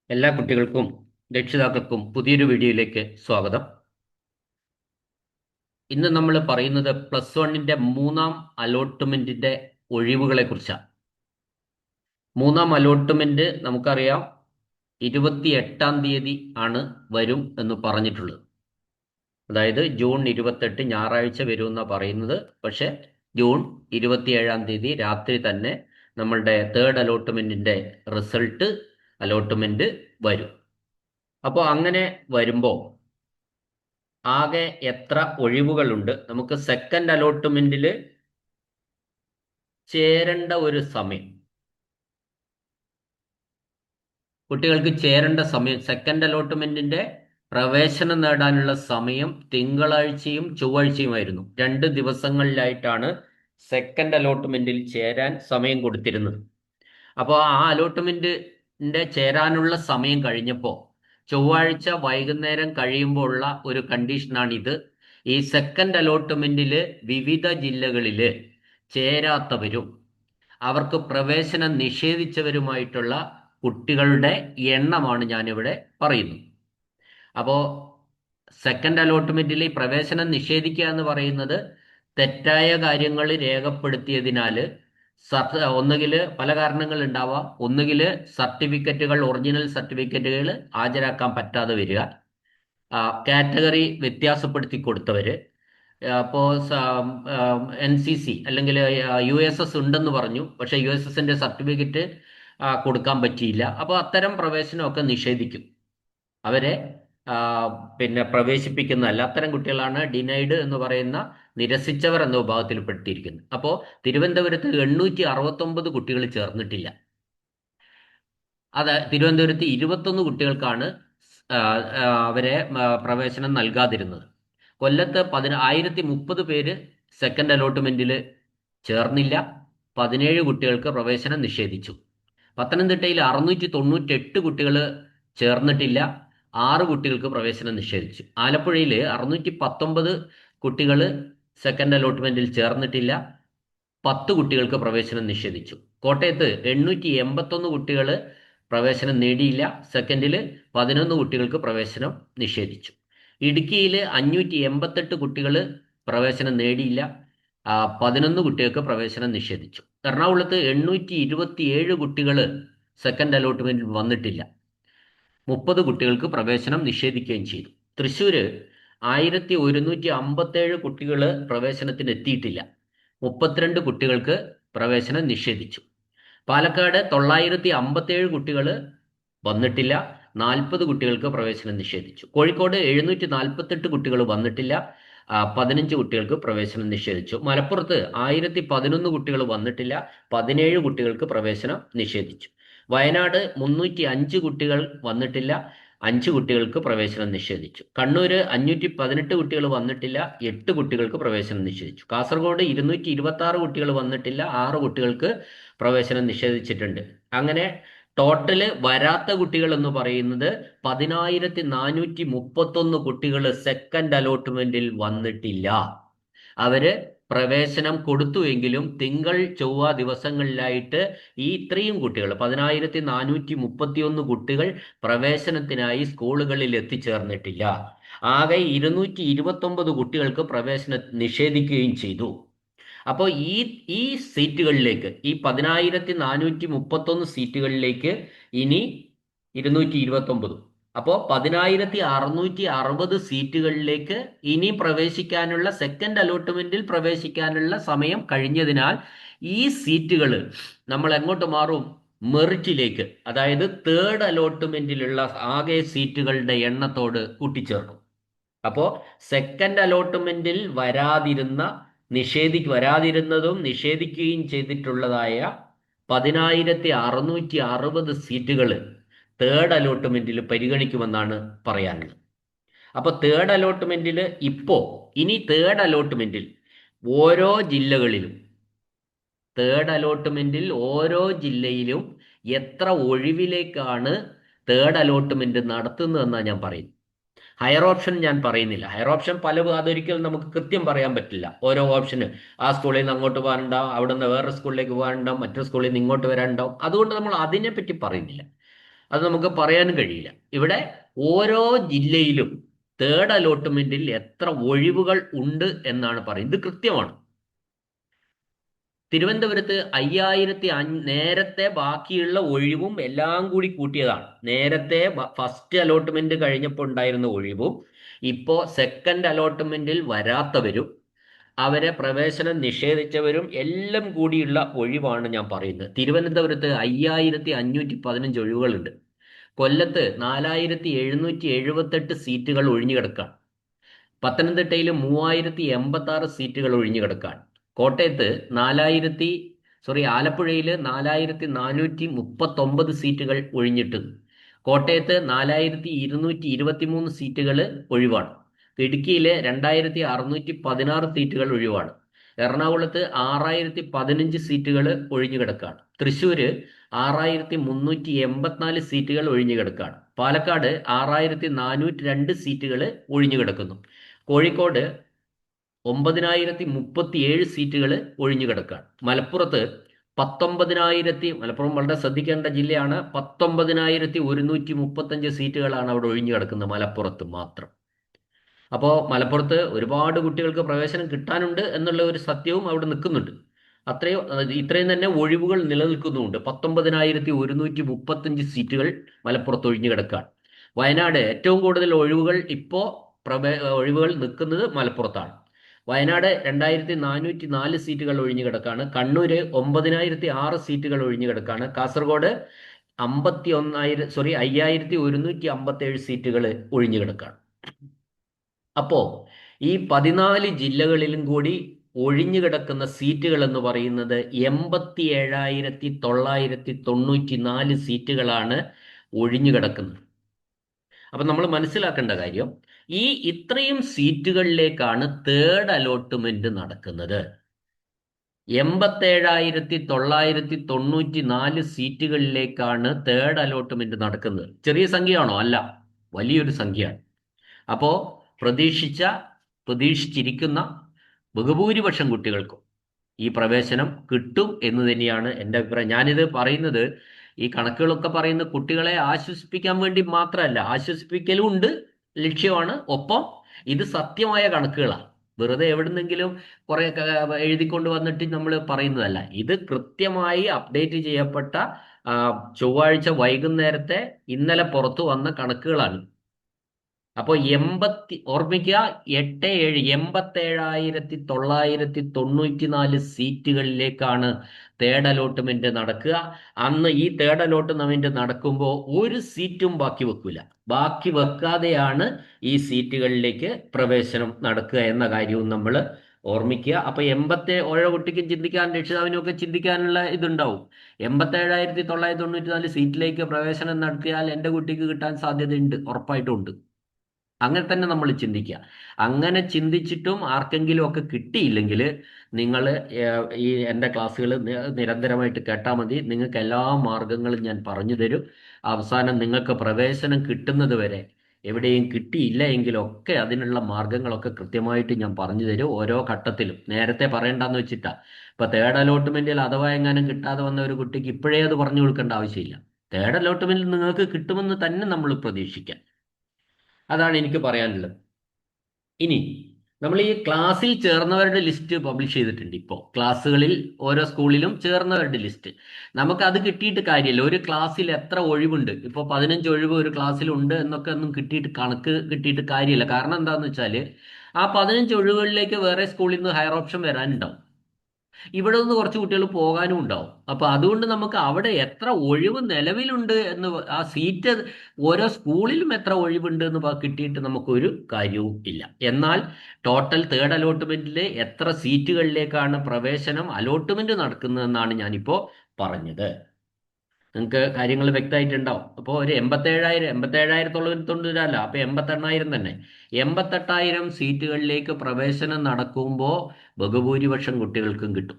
എല്ലാ കുട്ടികൾക്കും രക്ഷിതാക്കൾക്കും പുതിയൊരു വീഡിയോയിലേക്ക് സ്വാഗതം. ഇന്ന് നമ്മൾ പറയുന്നത് പ്ലസ് വണ്ണിന്റെ മൂന്നാം അലോട്ട്മെന്റിന്റെ ഒഴിവുകളെ കുറിച്ചാണ്. മൂന്നാം അലോട്ട്മെന്റ് നമുക്കറിയാം 28-ാം തീയതി ആണ് വരും എന്ന് പറഞ്ഞിട്ടുള്ളത്. അതായത് ജൂൺ 28 ഞായറാഴ്ച വരുമെന്നാണ് പറയുന്നത്. പക്ഷെ ജൂൺ 27-ാം തീയതി രാത്രി തന്നെ നമ്മളുടെ തേർഡ് അലോട്ട്മെന്റിന്റെ റിസൾട്ട് അലോട്ട്മെന്റ് വരും. അപ്പോൾ അങ്ങനെ വരുമ്പോൾ ആകെ എത്ര ഒഴിവുകളുണ്ട്? നമുക്ക് സെക്കൻഡ് അലോട്ട്മെന്റിൽ ചേരേണ്ട ഒരു സമയം, കുട്ടികൾക്ക് ചേരേണ്ട സമയം, സെക്കൻഡ് അലോട്ട്മെന്റിന്റെ പ്രവേശനം നേടാനുള്ള സമയം തിങ്കളാഴ്ചയും ചൊവ്വാഴ്ചയുമായിരുന്നു. 2 ദിവസങ്ങളിലായിട്ടാണ് സെക്കൻഡ് അലോട്ട്മെന്റിൽ ചേരാൻ സമയം കൊടുത്തിരുന്നത്. അപ്പോൾ ആ അലോട്ട്മെന്റിന്റെ ചേരാനുള്ള സമയം കഴിഞ്ഞപ്പോൾ ചൊവ്വാഴ്ച വൈകുന്നേരം കഴിയുമ്പോൾ ഉള്ള ഒരു കണ്ടീഷനാണിത്. ഈ സെക്കൻഡ് അലോട്ട്മെന്റിൽ വിവിധ ജില്ലകളിൽ ചേരാത്തവരും അവർക്ക് പ്രവേശനം നിഷേധിച്ചവരുമായിട്ടുള്ള കുട്ടികളുടെ എണ്ണമാണ് ഞാനിവിടെ പറയുന്നത്. അപ്പോൾ സെക്കൻഡ് അലോട്ട്മെന്റിൽ ഈ പ്രവേശനം നിഷേധിക്കുക എന്ന് പറയുന്നത് തെറ്റായ കാര്യങ്ങൾ രേഖപ്പെടുത്തിയതിനാൽ ഒന്നുകിൽ പല കാരണങ്ങൾ ഉണ്ടാവാം. ഒന്നുകിൽ സർട്ടിഫിക്കറ്റുകൾ, ഒറിജിനൽ സർട്ടിഫിക്കറ്റുകൾ ഹാജരാക്കാൻ പറ്റാതെ വരിക, കാറ്റഗറി വ്യത്യാസപ്പെടുത്തി കൊടുത്തവര്, അപ്പോൾ NCC അല്ലെങ്കിൽ USS ഉണ്ടെന്ന് പറഞ്ഞു, പക്ഷെ USSന്റെ സർട്ടിഫിക്കറ്റ് കൊടുക്കാൻ പറ്റിയില്ല. അപ്പോൾ അത്തരം പ്രവേശനമൊക്കെ നിഷേധിക്കും. അവരെ ആ, പിന്നെ പ്രവേശിപ്പിക്കുന്നതല്ല. അത്തരം കുട്ടികളാണ് ഡിനൈഡ് എന്ന് പറയുന്ന, നിരസിച്ചവർ എന്ന വിഭാഗത്തിൽപ്പെടുത്തിയിരിക്കുന്നത്. അപ്പോൾ തിരുവനന്തപുരത്ത് 869 കുട്ടികൾ ചേർന്നിട്ടില്ല. അത് തിരുവനന്തപുരത്ത് 21 കുട്ടികൾക്കാണ് അവരെ പ്രവേശനം നൽകാതിരുന്നത്. കൊല്ലത്ത് 1030 പേര് സെക്കൻഡ് അലോട്ട്മെന്റിൽ ചേർന്നില്ല. 17 കുട്ടികൾക്ക് പ്രവേശനം നിഷേധിച്ചു. പത്തനംതിട്ടയിൽ 698 കുട്ടികൾ ചേർന്നിട്ടില്ല. 6 കുട്ടികൾക്ക് പ്രവേശനം നിഷേധിച്ചു. ആലപ്പുഴയിൽ 619 കുട്ടികൾ സെക്കൻഡ് അലോട്ട്മെന്റിൽ ചേർന്നിട്ടില്ല. 10 കുട്ടികൾക്ക് പ്രവേശനം നിഷേധിച്ചു. കോട്ടയത്ത് 881 കുട്ടികൾ പ്രവേശനം നേടിയില്ല. സെക്കൻഡിൽ 11 കുട്ടികൾക്ക് പ്രവേശനം നിഷേധിച്ചു. ഇടുക്കിയിൽ 588 കുട്ടികൾ പ്രവേശനം നേടിയില്ല. 11 കുട്ടികൾക്ക് പ്രവേശനം നിഷേധിച്ചു. എറണാകുളത്ത് 827 കുട്ടികൾ സെക്കൻഡ് അലോട്ട്മെന്റിൽ വന്നിട്ടില്ല. 30 കുട്ടികൾക്ക് പ്രവേശനം നിഷേധിക്കുകയും ചെയ്തു. തൃശ്ശൂര് 1157 കുട്ടികൾ പ്രവേശനത്തിന് എത്തിയിട്ടില്ല. 32 കുട്ടികൾക്ക് പ്രവേശനം നിഷേധിച്ചു. പാലക്കാട് 957 കുട്ടികൾ വന്നിട്ടില്ല. 40 കുട്ടികൾക്ക് പ്രവേശനം നിഷേധിച്ചു. കോഴിക്കോട് 748 കുട്ടികൾ വന്നിട്ടില്ല. 15 കുട്ടികൾക്ക് പ്രവേശനം നിഷേധിച്ചു. മലപ്പുറത്ത് 1011 കുട്ടികൾ വന്നിട്ടില്ല. 17 കുട്ടികൾക്ക് പ്രവേശനം നിഷേധിച്ചു. വയനാട് 305 കുട്ടികൾ വന്നിട്ടില്ല. 5 കുട്ടികൾക്ക് പ്രവേശനം നിഷേധിച്ചു. കണ്ണൂര് 518 കുട്ടികൾ വന്നിട്ടില്ല. 8 കുട്ടികൾക്ക് പ്രവേശനം നിഷേധിച്ചു. കാസർഗോഡ് 226 കുട്ടികൾ വന്നിട്ടില്ല. 6 കുട്ടികൾക്ക് പ്രവേശനം നിഷേധിച്ചിട്ടുണ്ട്. അങ്ങനെ ടോട്ടല് വരാത്ത കുട്ടികൾ എന്ന് പറയുന്നത് 10,431 കുട്ടികൾ സെക്കൻഡ് അലോട്ട്മെന്റിൽ വന്നിട്ടില്ല. അവര് പ്രവേശനം കൊടുത്തുവെങ്കിലും തിങ്കൾ ചൊവ്വ ദിവസങ്ങളിലായിട്ട് ഈ ഇത്രയും കുട്ടികൾ 10,431 കുട്ടികൾ പ്രവേശനത്തിനായി സ്കൂളുകളിൽ എത്തിച്ചേർന്നിട്ടില്ല. ആകെ 229 കുട്ടികൾക്ക് പ്രവേശനം നിഷേധിക്കുകയും ചെയ്തു. അപ്പോൾ ഈ സീറ്റുകളിലേക്ക്, ഈ 10,431 സീറ്റുകളിലേക്ക് ഇനി 229, അപ്പോൾ 10,660 സീറ്റുകളിലേക്ക് ഇനി പ്രവേശിക്കാനുള്ള, സെക്കൻഡ് അലോട്ട്മെന്റിൽ പ്രവേശിക്കാനുള്ള സമയം കഴിഞ്ഞതിനാൽ ഈ സീറ്റുകൾ നമ്മൾ എങ്ങോട്ട് മാറും? മെറിറ്റിലേക്ക്, അതായത് തേർഡ് അലോട്ട്മെന്റിലുള്ള ആകെ സീറ്റുകളുടെ എണ്ണത്തോട് കൂട്ടിച്ചേർക്കും. അപ്പോൾ സെക്കൻഡ് അലോട്ട്മെന്റിൽ വരാതിരുന്നതും നിഷേധിക്കുകയും ചെയ്തിട്ടുള്ളതായ 10,660 സീറ്റുകൾ തേർഡ് അലോട്ട്മെന്റിൽ പരിഗണിക്കുമെന്നാണ് പറയാനുള്ളത്. അപ്പോൾ തേർഡ് അലോട്ട്മെന്റിൽ ഇനി തേർഡ് അലോട്ട്മെന്റിൽ ഓരോ ജില്ലകളിലും, ഓരോ ജില്ലയിലും എത്ര ഒഴിവിലേക്കാണ് തേർഡ് അലോട്ട്മെന്റ് നടത്തുന്നതെന്നാണ് ഞാൻ പറയുന്നത്. ഹയർ ഓപ്ഷൻ ഞാൻ പറയുന്നില്ല. ഹയർ ഓപ്ഷൻ അതൊരിക്കലും നമുക്ക് കൃത്യം പറയാൻ പറ്റില്ല. ഓരോ ഓപ്ഷന് ആ സ്കൂളിൽ നിന്ന് അങ്ങോട്ട് പോകാനുണ്ടാവും, അവിടെ നിന്ന് വേറെ സ്കൂളിലേക്ക് പോകാനുണ്ടാവും, മറ്റു സ്കൂളിൽ നിന്ന് ഇങ്ങോട്ട് വരാനുണ്ടാവും. അതുകൊണ്ട് നമ്മൾ അതിനെപ്പറ്റി പറയുന്നില്ല. അത് നമുക്ക് പറയാനും കഴിയില്ല. ഇവിടെ ഓരോ ജില്ലയിലും തേർഡ് അലോട്ട്മെന്റിൽ എത്ര ഒഴിവുകൾ ഉണ്ട് എന്നാണ് പറയുന്നത്. ഇത് കൃത്യമാണ്. തിരുവനന്തപുരത്ത് 5000 നേരത്തെ ബാക്കിയുള്ള ഒഴിവും എല്ലാം കൂടി കൂട്ടിയതാണ്. നേരത്തെ ഫസ്റ്റ് അലോട്ട്മെന്റ് കഴിഞ്ഞപ്പോൾ ഉണ്ടായിരുന്ന ഒഴിവും ഇപ്പോ സെക്കൻഡ് അലോട്ട്മെന്റിൽ വരാത്തവരും അവരെ പ്രവേശനം നിഷേധിച്ചവരും എല്ലാം കൂടിയുള്ള ഒഴിവാണ് ഞാൻ പറയുന്നത്. തിരുവനന്തപുരത്ത് 5515 ഒഴിവുകളുണ്ട്. കൊല്ലത്ത് 4778 സീറ്റുകൾ ഒഴിഞ്ഞു കിടക്കാണ്. പത്തനംതിട്ടയിൽ 3086 സീറ്റുകൾ ഒഴിഞ്ഞു കിടക്കാണ്. കോട്ടയത്ത് ആലപ്പുഴയിൽ 4439 സീറ്റുകൾ ഒഴിഞ്ഞിട്ടുണ്ട്. കോട്ടയത്ത് 4223 സീറ്റുകൾ ഒഴിവാണ്. ഇടുക്കിയിലെ 2616 സീറ്റുകൾ ഒഴിവാണ്. എറണാകുളത്ത് 6015 സീറ്റുകൾ ഒഴിഞ്ഞു കിടക്കാണ്. തൃശ്ശൂര് 6384 സീറ്റുകൾ ഒഴിഞ്ഞു കിടക്കാണ്. പാലക്കാട് 6402 സീറ്റുകൾ ഒഴിഞ്ഞു കിടക്കുന്നു. കോഴിക്കോട് 9037 സീറ്റുകൾ ഒഴിഞ്ഞു കിടക്കാണ്. മലപ്പുറത്ത് മലപ്പുറം വളരെ ശ്രദ്ധിക്കേണ്ട ജില്ലയാണ്. 19135 സീറ്റുകളാണ് അവിടെ ഒഴിഞ്ഞു കിടക്കുന്നത്, മലപ്പുറത്ത് മാത്രം. അപ്പോൾ മലപ്പുറത്ത് ഒരുപാട് കുട്ടികൾക്ക് പ്രവേശനം കിട്ടാനുണ്ട് എന്നുള്ള ഒരു സത്യവും അവിടെ നിൽക്കുന്നുണ്ട്. ഇത്രയും തന്നെ ഒഴിവുകൾ നിലനിൽക്കുന്നുമുണ്ട്. 19135 സീറ്റുകൾ മലപ്പുറത്ത് ഒഴിഞ്ഞു കിടക്കാണ്. വയനാട് ഏറ്റവും കൂടുതൽ ഒഴിവുകൾ ഒഴിവുകൾ നിൽക്കുന്നത് മലപ്പുറത്താണ്. വയനാട് 2404 സീറ്റുകൾ ഒഴിഞ്ഞു കിടക്കാണ്. കണ്ണൂര് 9006 സീറ്റുകൾ ഒഴിഞ്ഞു കിടക്കാണ്. കാസർഗോഡ് 5157 സീറ്റുകൾ ഒഴിഞ്ഞു കിടക്കാണ്. അപ്പോ ഈ 14 ജില്ലകളിലും കൂടി ഒഴിഞ്ഞു കിടക്കുന്ന സീറ്റുകൾ എന്ന് പറയുന്നത് 87,994 സീറ്റുകളാണ് ഒഴിഞ്ഞു കിടക്കുന്നത്. അപ്പൊ നമ്മൾ മനസ്സിലാക്കേണ്ട കാര്യം, ഈ ഇത്രയും സീറ്റുകളിലേക്കാണ് തേർഡ് അലോട്ട്മെന്റ് നടക്കുന്നത്. 87,994 സീറ്റുകളിലേക്കാണ് തേർഡ് അലോട്ട്മെന്റ് നടക്കുന്നത്. ചെറിയ സംഖ്യയാണോ? അല്ല, വലിയൊരു സംഖ്യയാണ്. അപ്പോ പ്രതീക്ഷിച്ചിരിക്കുന്ന ബഹുഭൂരിപക്ഷം കുട്ടികൾക്കും ഈ പ്രവേശനം കിട്ടും എന്ന് തന്നെയാണ് എൻ്റെ അഭിപ്രായം. ഞാനിത് പറയുന്നത്, ഈ കണക്കുകളൊക്കെ പറയുന്ന കുട്ടികളെ ആശ്വസിപ്പിക്കാൻ വേണ്ടി മാത്രമല്ല, ആശ്വസിപ്പിക്കലും ഉണ്ട്, ലക്ഷ്യമാണ്. ഒപ്പം ഇത് സത്യമായ കണക്കുകളാണ്. വെറുതെ എവിടുന്നെങ്കിലും കുറെ എഴുതിക്കൊണ്ട് വന്നിട്ട് നമ്മൾ പറയുന്നതല്ല. ഇത് കൃത്യമായി അപ്ഡേറ്റ് ചെയ്യപ്പെട്ട ചൊവ്വാഴ്ച വൈകുന്നേരത്തെ ഇന്നലെ പുറത്തു വന്ന കണക്കുകളാണ്. അപ്പോൾ ഓർമ്മിക്കുക, 87,994 സീറ്റുകളിലേക്കാണ് തേർഡ് അലോട്ട്മെന്റ് നടക്കുക. അന്ന് ഈ തേർഡ് അലോട്ട്മെന്റ് നടക്കുമ്പോൾ ഒരു സീറ്റും ബാക്കി വെക്കൂല. ബാക്കി വെക്കാതെയാണ് ഈ സീറ്റുകളിലേക്ക് പ്രവേശനം നടക്കുക എന്ന കാര്യവും നമ്മൾ ഓർമ്മിക്കുക. അപ്പൊ ഓരോ കുട്ടിക്കും ചിന്തിക്കാൻ, രക്ഷിതാവിനും ഒക്കെ ചിന്തിക്കാനുള്ള ഇതുണ്ടാവും. 87,994 സീറ്റിലേക്ക് പ്രവേശനം നടത്തിയാൽ എൻ്റെ കുട്ടിക്ക് കിട്ടാൻ സാധ്യതയുണ്ട്, ഉറപ്പായിട്ടും ഉണ്ട്. അങ്ങനെ തന്നെ നമ്മൾ ചിന്തിക്കുക. അങ്ങനെ ചിന്തിച്ചിട്ടും ആർക്കെങ്കിലും ഒക്കെ കിട്ടിയില്ലെങ്കിൽ നിങ്ങൾ ഈ എൻ്റെ ക്ലാസ്സുകൾ നിരന്തരമായിട്ട് കേട്ടാൽ മതി. നിങ്ങൾക്ക് എല്ലാ മാർഗങ്ങളും ഞാൻ പറഞ്ഞു തരും. അവസാനം നിങ്ങൾക്ക് പ്രവേശനം കിട്ടുന്നത് വരെ, എവിടെയും കിട്ടിയില്ല എങ്കിലൊക്കെ അതിനുള്ള മാർഗങ്ങളൊക്കെ കൃത്യമായിട്ട് ഞാൻ പറഞ്ഞു തരും ഓരോ ഘട്ടത്തിലും. നേരത്തെ പറയണ്ടെന്ന് വെച്ചിട്ടാ. ഇപ്പൊ തേർഡ് അലോട്ട്മെന്റിൽ അഥവാ എങ്ങാനും കിട്ടാതെ വന്ന ഒരു കുട്ടിക്ക് ഇപ്പോഴേ അത് പറഞ്ഞു കൊടുക്കേണ്ട ആവശ്യമില്ല. തേർഡ് അലോട്ട്മെന്റിൽ നിങ്ങൾക്ക് കിട്ടുമെന്ന് തന്നെ നമ്മൾ പ്രതീക്ഷിക്കാം. അതാണ് എനിക്ക് പറയാനുള്ളത്. ഇനി നമ്മൾ ഈ ക്ലാസ്സിൽ ചേർന്നവരുടെ ലിസ്റ്റ് പബ്ലിഷ് ചെയ്തിട്ടുണ്ട്. ഇപ്പോൾ ക്ലാസ്സുകളിൽ ഓരോ സ്കൂളിലും ചേർന്നവരുടെ ലിസ്റ്റ് നമുക്ക് അത് കിട്ടിയിട്ട് കാര്യമില്ല. ഒരു ക്ലാസ്സിൽ എത്ര ഒഴിവുണ്ട്, ഇപ്പോൾ 15 ഒഴിവ് ഒരു ക്ലാസ്സിലുണ്ട് എന്നൊക്കെ ഒന്നും കണക്ക് കിട്ടിയിട്ട് കാര്യമില്ല. കാരണം എന്താണെന്ന് വെച്ചാൽ ആ 15 ഒഴിവുകളിലേക്ക് വേറെ സ്കൂളിൽ നിന്ന് ഹയർ ഓപ്ഷൻ വരാനുണ്ടാവും. ഇവിടെ നിന്ന് കുറച്ച് കുട്ടികൾ പോകാനും ഉണ്ടാവും. അപ്പൊ അതുകൊണ്ട് നമുക്ക് അവിടെ എത്ര ഒഴിവ് നിലവിലുണ്ട് എന്ന്, ആ സീറ്റ് ഓരോ സ്കൂളിലും എത്ര ഒഴിവുണ്ട് എന്ന് കിട്ടിയിട്ട് നമുക്കൊരു കാര്യവും ഇല്ല. എന്നാൽ ടോട്ടൽ തേർഡ് അലോട്ട്മെന്റിൽ എത്ര സീറ്റുകളിലേക്കാണ് പ്രവേശനം അലോട്ട്മെന്റ് നടക്കുന്നതെന്നാണ് ഞാനിപ്പോ പറഞ്ഞത്. നിങ്ങൾക്ക് കാര്യങ്ങൾ വ്യക്തമായിട്ടുണ്ടാവും. അപ്പോൾ ഒരു 87,000 അപ്പൊ 88,000 തന്നെ. 88,000 സീറ്റുകളിലേക്ക് പ്രവേശനം നടക്കുമ്പോൾ ബഹുഭൂരിപക്ഷം കുട്ടികൾക്കും കിട്ടും.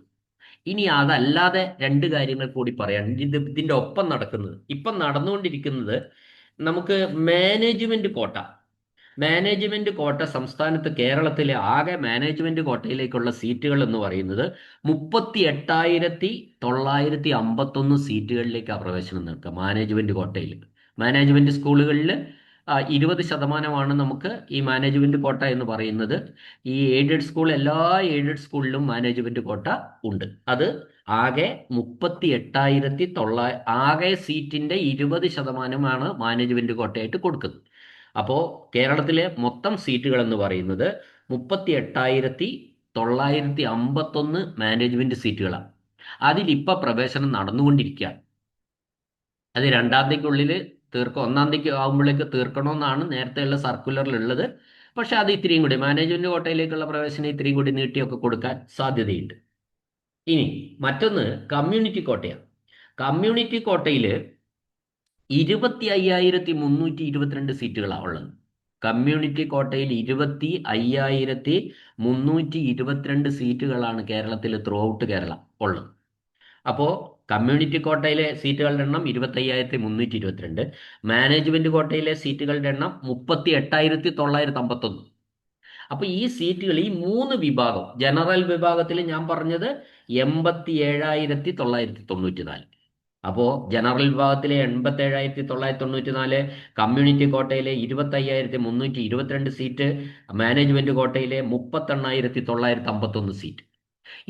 ഇനി അതല്ലാതെ രണ്ട് കാര്യങ്ങൾ കൂടി പറയാം. ഇതിന്റെ ഒപ്പം ഇപ്പം നടന്നുകൊണ്ടിരിക്കുന്നത് നമുക്ക് മാനേജ്മെന്റ് കോട്ട സംസ്ഥാനത്ത്, കേരളത്തിലെ ആകെ മാനേജ്മെന്റ് കോട്ടയിലേക്കുള്ള സീറ്റുകൾ എന്ന് പറയുന്നത് 38,951 സീറ്റുകളിലേക്കാണ് പ്രവേശനം നടക്കുക മാനേജ്മെന്റ് കോട്ടയിൽ. മാനേജ്മെന്റ് സ്കൂളുകളിൽ 20% നമുക്ക് ഈ മാനേജ്മെന്റ് കോട്ട എന്ന് പറയുന്നത്. ഈ എയ്ഡഡ് സ്കൂൾ, എല്ലാ എയ്ഡഡ് സ്കൂളിലും മാനേജ്മെന്റ് കോട്ട ഉണ്ട്. അത് ആകെ 38,900, ആകെ സീറ്റിന്റെ 20%മാണ് മാനേജ്മെന്റ് കോട്ടയായിട്ട് കൊടുക്കുന്നത്. അപ്പോൾ കേരളത്തിലെ മൊത്തം സീറ്റുകൾ എന്ന് പറയുന്നത് 38,951 മാനേജ്മെന്റ് സീറ്റുകളാണ്. അതിലിപ്പോൾ പ്രവേശനം നടന്നുകൊണ്ടിരിക്കുകയാണ്. അത് 2-ാം തീയതിക്കുള്ളിൽ ഒന്നാം തീയതിക്ക് ആകുമ്പോഴേക്ക് തീർക്കണമെന്നാണ് നേരത്തെയുള്ള സർക്കുലറിലുള്ളത്. പക്ഷെ അത് ഇത്രയും കൂടി മാനേജ്മെന്റ് കോട്ടയിലേക്കുള്ള പ്രവേശനം ഇത്രയും കൂടി നീട്ടിയൊക്കെ കൊടുക്കാൻ സാധ്യതയുണ്ട്. ഇനി മറ്റൊന്ന് കമ്മ്യൂണിറ്റി കോട്ടയാണ്. കമ്മ്യൂണിറ്റി കോട്ടയിൽ 25,322 സീറ്റുകളാണ് ഉള്ളത്. കമ്മ്യൂണിറ്റി കോട്ടയിൽ 25,322 സീറ്റുകളാണ് കേരളത്തിൽ, ത്രൂ ഔട്ട് കേരളം ഉള്ളത്. അപ്പോൾ കമ്മ്യൂണിറ്റി കോട്ടയിലെ സീറ്റുകളുടെ എണ്ണം 25,322, മാനേജ്മെന്റ് കോട്ടയിലെ സീറ്റുകളുടെ എണ്ണം 38,951. അപ്പോൾ ഈ സീറ്റുകൾ, ഈ 3 വിഭാഗം, ജനറൽ വിഭാഗത്തിൽ ഞാൻ പറഞ്ഞത് 87,994. അപ്പോൾ ജനറൽ വിഭാഗത്തിലെ 87,994, കമ്മ്യൂണിറ്റി കോട്ടയിലെ 25,322 സീറ്റ്, മാനേജ്മെന്റ് കോട്ടയിലെ 38,951 സീറ്റ്.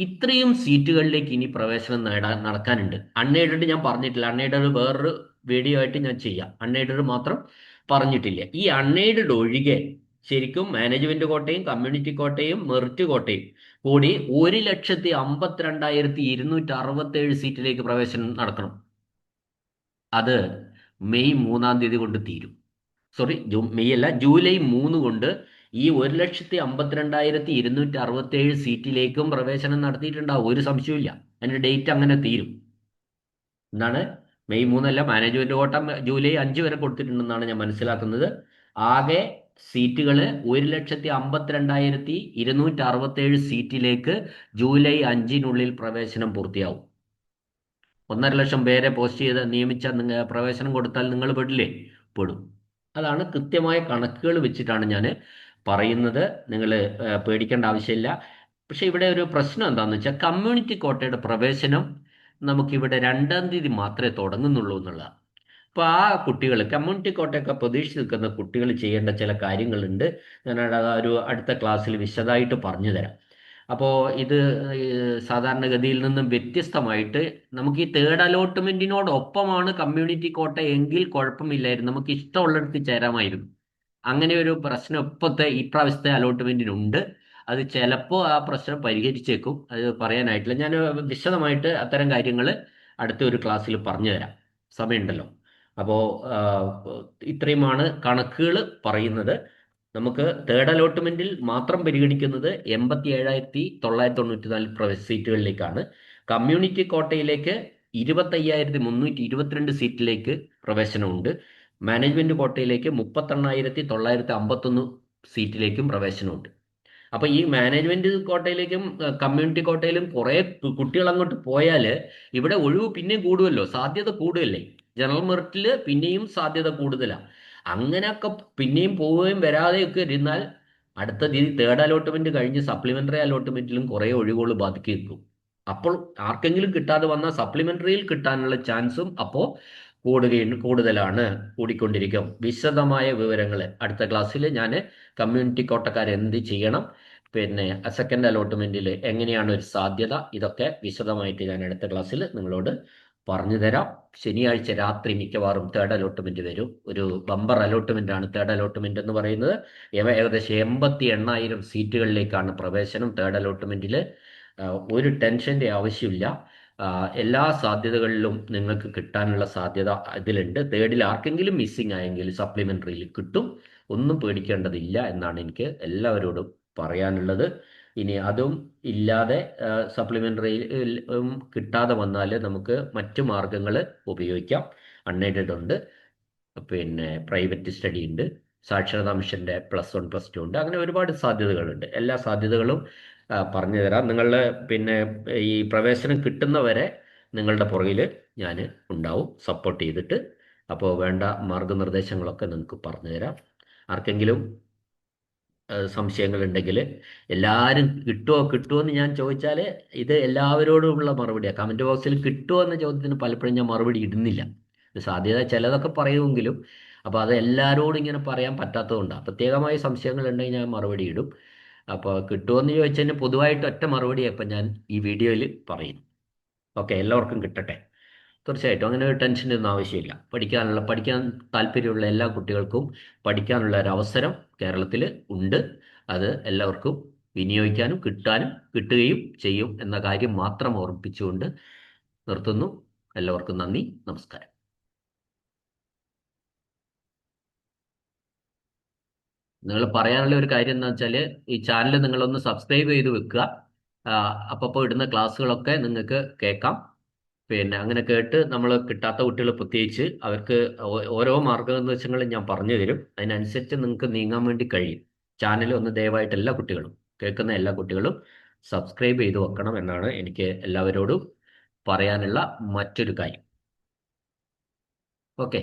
ഇത്രയും സീറ്റുകളിലേക്ക് ഇനി പ്രവേശനം നടക്കാനുണ്ട്. അൺഎയ്ഡഡ് ഞാൻ പറഞ്ഞിട്ടില്ല. അൺഎയ്ഡഡ് വേറൊരു വീഡിയോ ആയിട്ട് ഞാൻ ചെയ്യാം. അൺഎയ്ഡഡ് മാത്രം പറഞ്ഞിട്ടില്ല. ഈ അൺഎയ്ഡഡ് ഒഴികെ ശരിക്കും മാനേജ്മെന്റ് കോട്ടയും കമ്മ്യൂണിറ്റി കോട്ടയും മെറിറ്റ് കോട്ടയും കൂടി 1,52,267 സീറ്റിലേക്ക് പ്രവേശനം നടക്കണം. അത് മെയ് 3-ാം തീയതി കൊണ്ട് തീരും. സോറി, മെയ് അല്ല, ജൂലൈ 3 കൊണ്ട് ഈ 1,52,267 സീറ്റിലേക്കും പ്രവേശനം നടത്തിയിട്ടുണ്ടാവും. ഒരു സംശയമില്ല. അതിന്റെ ഡേറ്റ് അങ്ങനെ തീരും. എന്താണ്, മെയ് 3 മാനേജ്മെന്റ് കോട്ട ജൂലൈ 5 വരെ കൊടുത്തിട്ടുണ്ടെന്നാണ് ഞാൻ മനസ്സിലാക്കുന്നത്. ആകെ സീറ്റുകൾ 1,52,267 സീറ്റിലേക്ക് ജൂലൈ 5-നുള്ളിൽ പ്രവേശനം പൂർത്തിയാവും. 1.5 ലക്ഷം പേരെ പോസ്റ്റ് ചെയ്ത് നിയമിച്ചാൽ പ്രവേശനം കൊടുത്താൽ നിങ്ങൾ പെടില്ലേ? പെടും. അതാണ് കൃത്യമായ കണക്കുകൾ വെച്ചിട്ടാണ് ഞാൻ പറയുന്നത്. നിങ്ങൾ പേടിക്കേണ്ട ആവശ്യമില്ല. പക്ഷെ ഇവിടെ ഒരു പ്രശ്നം എന്താണെന്ന് വെച്ചാൽ, കമ്മ്യൂണിറ്റി കോട്ടയുടെ പ്രവേശനം നമുക്കിവിടെ 2-ാം തീയതി മാത്രമേ തുടങ്ങുന്നുള്ളൂ എന്നുള്ളതാണ്. അപ്പോൾ ആ കുട്ടികൾ, കമ്മ്യൂണിറ്റി കോട്ടയൊക്കെ പ്രതീക്ഷിച്ച് നിൽക്കുന്ന കുട്ടികൾ ചെയ്യേണ്ട ചില കാര്യങ്ങളുണ്ട്. ഞാൻ ഒരു അടുത്ത ക്ലാസ്സിൽ വിശദമായിട്ട് പറഞ്ഞു തരാം. അപ്പോൾ ഇത് സാധാരണഗതിയിൽ നിന്നും വ്യത്യസ്തമായിട്ട് നമുക്ക് ഈ തേർഡ് അലോട്ട്മെന്റിനോടൊപ്പമാണ് കമ്മ്യൂണിറ്റി കോട്ട എങ്കിൽ കുഴപ്പമില്ലായിരുന്നു, നമുക്ക് ഇഷ്ടമുള്ളിടത്ത് ചേരാമായിരുന്നു. അങ്ങനെ ഒരു പ്രശ്നം ഇപ്രാവശ്യത്തെ അലോട്ട്മെന്റിനുണ്ട്. അത് ചിലപ്പോൾ ആ പ്രശ്നം പരിഹരിച്ചേക്കും. അത് പറയാനായിട്ടില്ല. ഞാൻ വിശദമായിട്ട് അത്തരം കാര്യങ്ങൾ അടുത്ത ഒരു ക്ലാസ്സിൽ പറഞ്ഞു തരാം, സമയമുണ്ടല്ലോ. അപ്പോൾ ഇത്രയുമാണ് കണക്കുകൾ പറയുന്നത്. നമുക്ക് തേർഡ് അലോട്ട്മെന്റിൽ മാത്രം പരിഗണിക്കുന്നത് 87,994 സീറ്റുകളിലേക്കാണ്. കമ്മ്യൂണിറ്റി കോട്ടയിലേക്ക് 25,322 സീറ്റിലേക്ക് പ്രവേശനമുണ്ട്. മാനേജ്മെന്റ് കോട്ടയിലേക്ക് 38,951 സീറ്റിലേക്കും പ്രവേശനമുണ്ട്. അപ്പൊ ഈ മാനേജ്മെന്റ് കോട്ടയിലേക്കും കമ്മ്യൂണിറ്റി കോട്ടയിലും കുറെ കുട്ടികൾ അങ്ങോട്ട് പോയാൽ ഇവിടെ ഒഴിവ് പിന്നെയും കൂടുമല്ലോ, സാധ്യത കൂടുകയല്ലേ. ജനറൽ മെറിറ്റില് പിന്നെയും സാധ്യത കൂടുതലാണ്. അങ്ങനെയൊക്കെ പിന്നെയും പോവുകയും വരാതെയൊക്കെ ഇരുന്നാൽ അടുത്ത തേർഡ് അലോട്ട്മെന്റ് കഴിഞ്ഞ് സപ്ലിമെന്ററി അലോട്ട്മെന്റിലും കുറെ ഒഴിവുകൾ ബാക്കി നിൽക്കും. അപ്പോൾ ആർക്കെങ്കിലും കിട്ടാതെ വന്നാൽ സപ്ലിമെന്ററിയിൽ കിട്ടാനുള്ള ചാൻസും അപ്പോൾ കൂടുതലാണ്, കൂടിക്കൊണ്ടിരിക്കും. വിശദമായ വിവരങ്ങൾ അടുത്ത ക്ലാസ്സിൽ ഞാൻ കമ്മ്യൂണിറ്റി കോട്ടക്കാർ എന്ത് ചെയ്യണം, പിന്നെ സെക്കൻഡ് അലോട്ട്മെന്റിൽ എങ്ങനെയാണ് ഒരു സാധ്യത, ഇതൊക്കെ വിശദമായിട്ട് ഞാൻ അടുത്ത ക്ലാസ്സിൽ നിങ്ങളോട് പറഞ്ഞു തരാം. ശനിയാഴ്ച രാത്രി മിക്കവാറും തേർഡ് അലോട്ട്മെന്റ് വരും. ഒരു ബമ്പർ അലോട്ട്മെന്റ് ആണ് തേർഡ് അലോട്ട്മെന്റ് എന്ന് പറയുന്നത്. ഏകദേശം 88,000 സീറ്റുകളിലേക്കാണ് പ്രവേശനം തേർഡ് അലോട്ട്മെന്റിൽ. ഒരു ടെൻഷന്റെ ആവശ്യമില്ല. എല്ലാ സാധ്യതകളിലും നിങ്ങൾക്ക് കിട്ടാനുള്ള സാധ്യത ഇതിലുണ്ട്. തേർഡിൽ ആർക്കെങ്കിലും മിസ്സിംഗ് ആയെങ്കിൽ സപ്ലിമെന്ററിയിൽ കിട്ടും. ഒന്നും പേടിക്കേണ്ടതില്ല എന്നാണ് എനിക്ക് എല്ലാവരോടും പറയാനുള്ളത്. ഇനി അതും ഇല്ലാതെ സപ്ലിമെന്ററിയിൽ കിട്ടാതെ വന്നാൽ നമുക്ക് മറ്റു മാർഗങ്ങൾ ഉപയോഗിക്കാം. അൺഎയ്ഡഡ് ഉണ്ട്, പിന്നെ പ്രൈവറ്റ് സ്റ്റഡി ഉണ്ട്, സാക്ഷരതാ മിഷന്റെ +1 +2 ഉണ്ട്. അങ്ങനെ ഒരുപാട് സാധ്യതകളുണ്ട്. എല്ലാ സാധ്യതകളും പറഞ്ഞു തരാം. നിങ്ങളുടെ പിന്നെ ഈ പ്രവേശനം കിട്ടുന്നവരെ നിങ്ങളുടെ പുറകിൽ ഞാൻ ഉണ്ടാവും, സപ്പോർട്ട് ചെയ്തിട്ട്. അപ്പോൾ വേണ്ട മാർഗനിർദ്ദേശങ്ങളൊക്കെ നിങ്ങൾക്ക് പറഞ്ഞു തരാം. ആർക്കെങ്കിലും സംശയങ്ങളുണ്ടെങ്കിൽ, എല്ലാവരും കിട്ടുമോ എന്ന് ഞാൻ ചോദിച്ചാൽ ഇത് എല്ലാവരോടുമുള്ള മറുപടിയാണ്. കമൻറ്റ് ബോക്സിൽ കിട്ടുമോ എന്ന ചോദ്യത്തിന് പലപ്പോഴും ഞാൻ മറുപടി ഇടുന്നില്ല. സാധ്യത ചിലതൊക്കെ പറയുമെങ്കിലും അപ്പോൾ അത് എല്ലാവരോടും ഇങ്ങനെ പറയാൻ പറ്റാത്തതുകൊണ്ടാണ്. പ്രത്യേകമായ സംശയങ്ങൾ ഉണ്ടെങ്കിൽ ഞാൻ മറുപടി ഇടും. അപ്പോൾ കിട്ടുമെന്ന് ചോദിച്ചതിന് പൊതുവായിട്ട് ഒറ്റ മറുപടിയാണ് ഇപ്പം ഞാൻ ഈ വീഡിയോയിൽ പറയുന്നു. ഓക്കെ, എല്ലാവർക്കും കിട്ടട്ടെ. തീർച്ചയായിട്ടും അങ്ങനെ ഒരു ടെൻഷനൊന്നും ആവശ്യമില്ല. പഠിക്കാൻ താല്പര്യമുള്ള എല്ലാ കുട്ടികൾക്കും പഠിക്കാനുള്ള ഒരു അവസരം കേരളത്തിൽ ഉണ്ട്. അത് എല്ലാവർക്കും വിനിയോഗിക്കാനും കിട്ടുകയും ചെയ്യും എന്ന കാര്യം മാത്രം ഓർമ്മിപ്പിച്ചുകൊണ്ട് നിർത്തുന്നു. എല്ലാവർക്കും നന്ദി, നമസ്കാരം. നിങ്ങൾ പറയാനുള്ള ഒരു കാര്യം എന്താ വെച്ചാൽ ഈ ചാനൽ നിങ്ങളൊന്ന് സബ്സ്ക്രൈബ് ചെയ്ത് വെക്കുക. അപ്പോൾ ഇടുന്ന ക്ലാസ്സുകളൊക്കെ നിങ്ങൾക്ക് കേൾക്കാം. പിന്നെ അങ്ങനെ കേട്ട് നമ്മൾ കിട്ടാത്ത കുട്ടികൾ പ്രത്യേകിച്ച് അവർക്ക് ഓരോ മാർഗനിർദ്ദേശങ്ങളും ഞാൻ പറഞ്ഞു തരും. അതിനനുസരിച്ച് നിങ്ങൾക്ക് നീങ്ങാൻ വേണ്ടി കഴിയും. ചാനൽ ഒന്ന് ദയവായിട്ട് എല്ലാ കുട്ടികളും, കേൾക്കുന്ന എല്ലാ കുട്ടികളും സബ്സ്ക്രൈബ് ചെയ്ത് വെക്കണം എന്നാണ് എനിക്ക് എല്ലാവരോടും പറയാനുള്ള മറ്റൊരു കാര്യം. ഓക്കെ.